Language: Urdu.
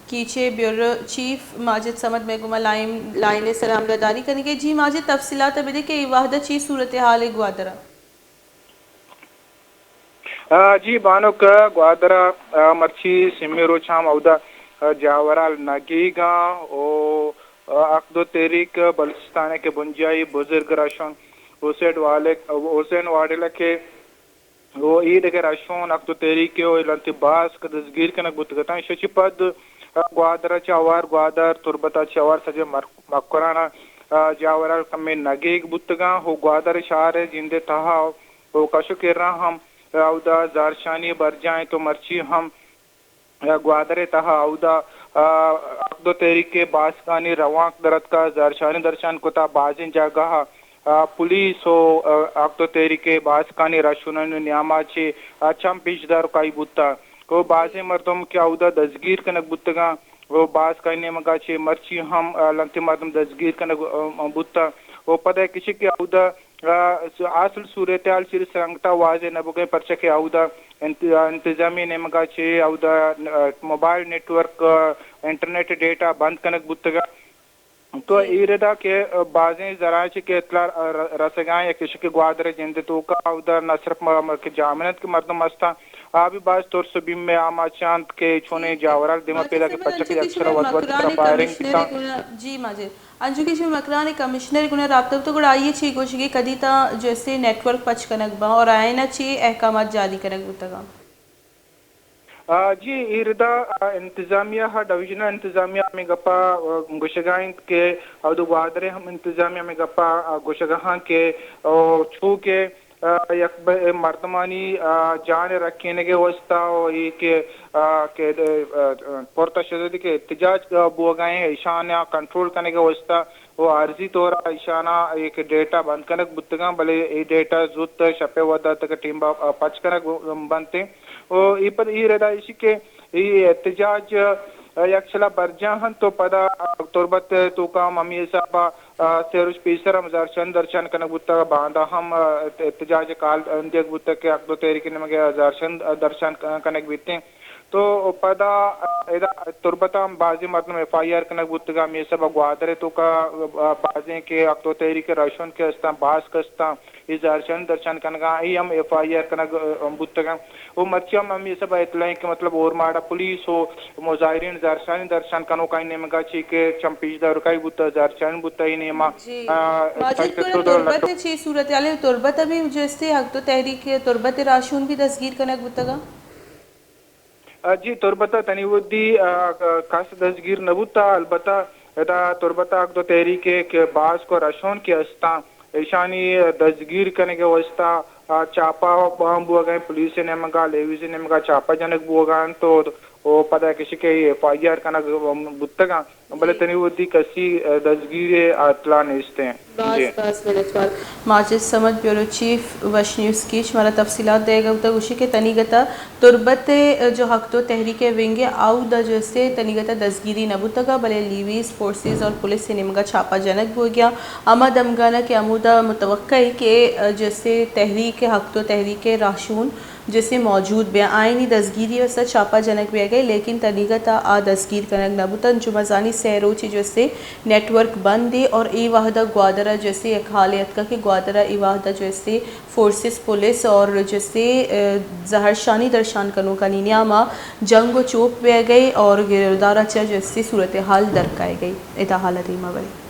کیچے بیورو چیف ماجد سمد محکمہ لائن سلام داری کرنے کے جی ماجد تفصیلات بدے کہ یہ واحدہ چیز صورتحال ہے گوادرہ جی بانوک گوادرہ مرچی سمی روچام اودا جاورال نگیگا او اقدو تحریک بلوچستان کے بنجائی بزرگ راشن حسین واڈلہ کے وہ عید کے راشون اقدو تحریک او لنتی باس کا دزگیر کنک بتگتان شچی پد گوادرہ چاوار گوادر تربتا چاوار سجے مکرانا جاورال کمی نگیگ بتگا ہو گوادر شہر جندے تہا وہ کشو کر رہا ہم اودا زارشانی برجائیں تو مرچی ہم گوادر تہا اودا اقدو تحریک کے باسکانی روانک درد کا زارشانی درشان کتا بازین جاگاہ پولیس ہو اقدو تحریک کے باسکانی راشونن نیاما چے چم پیش دار کائی بوتا کو بازی مردم کیا اودا دزگیر کنک بوتگا وہ باز کائی نیمگا چے مرچی ہم لنتی مردم دزگیر کنک بوتا وہ پدہ کسی کے اودا اصل صورتحال سر سرنگتا واضح نبوگے پرچہ کے اودا انتظامی نمگا چے اودا mobile network internet data بند کنک بتگا تو ایردا کے بازیں ذرائع کے اطلاع رسگائیں یا کسی کے گوادر جند تو کا اودا نہ صرف جامنت کے مردم استا آبی باز طور سے بیم میں آما چاند کے چھونے جاورال دیما پیدا کے پچھا کے اکثر ودود کا فائرنگ کتا جی ماجد انجو کی جو مکران کمشنر گنہ رابطہ تو گڑ آئیے چی گوشی کے کدی تا جیسے نیٹ ورک پچ کنک با اور آئے نا چی احکامات جاری کنک بتگا جی ایردا انتظامیہ ڈویژنل انتظامیہ میں گپا گوشگائیں کے اور گوادرے ہم انتظامیہ میں گپا گوشگاہاں کے چھو کے یک مردمانی جان رکھنے کے واسطہ یہ کہ پورتا شدید کے احتجاج بوگائیں ایشانہ کنٹرول کرنے کے واسطہ وہ عارضی طور ایشانہ ایک ڈیٹا بند کنک بتگاں بلے یہ ڈیٹا زود شپے ودا تک ٹیم پچ کنک بنتے وہ یہ پر یہ ردا اسی کے یہ احتجاج یکشلا برجاہن تو پدا تربت تو کام امی صاحبہ سیروش پیسر ہم زارشان درشان کنک بتا باندھا ہم احتجاج کال اندیک بتا کے اقدو تحریک نمگے زارشان درشان کنک بیتے تو پدا تربتا ہم بازی مردم ایف آئی آر کنک بتا می صاحبہ گوادر تو کا بازیں کے اقدو تحریک راشون کے استا باس کا استا یہ زارشان درشان کنگا ای ہم ایف آئی آر کنک بتا وہ مرچی ہم یہ سب اطلاعیں کہ مطلب اور ماڑا پولیس ہو مظاہرین زارشانی درشان کنو کائی نیمگا چی کے چمپیش دار کائی بوتا زارشان بوتا ہی نیما ماجد کو تربت چی صورتحال تربت ابھی جیسے حق تو تحریک تربت راشون بھی دستگیر کنک بتگا جی تربتا تنیودی خاص دستگیر نبوتا البتہ تربتا اقدو تحریک کے باز کو راشون کے استا ایشانی دستگیر کرنے کے واسطہ چاپا بام بو گئے پولیس نے منگا لیویز نے منگا چاپا جنک بو گئے تو وہ پتہ کسی کے ایف آئی آر کنک بتگا بلے تنی ودی کسی دستگیر اطلاع نیستے ہیں بس منٹوار ماجد سمد بیورو چیف وش نیوز کیچ مارا تفصیلات دے گا ہوتا گوشی کے تنیگتا تربت جو حق تو تحریک ونگے آو دا جیسے تنیگتا دستگیری نبوتگا بلے لیویز فورسز اور پولیس سے نمگا چھاپا جنک بو گیا اما دمگانا کے عمودہ متوقع ہے کہ جیسے تحریک حق تو تحریک راشون جیسے موجود بے آئینی دستگیری و سا چھاپا جنک بے گئے لیکن تنیگتا آ دستگیر کنک نبوتن جو مزانی سہروچی جیسے نیٹ ورک بند دے اور ای واحدہ گوادرہ جیسے ایک حالیت کا کہ گوادرہ ای واحدہ جیسے فورسز پولیس اور جیسے زہرشانی درشان کنو کا نیاما جنگ و چوپ بے گئی اور گردارہ چا جیسے صورتحال درکائے گئی اتا حالت ایمہ بلی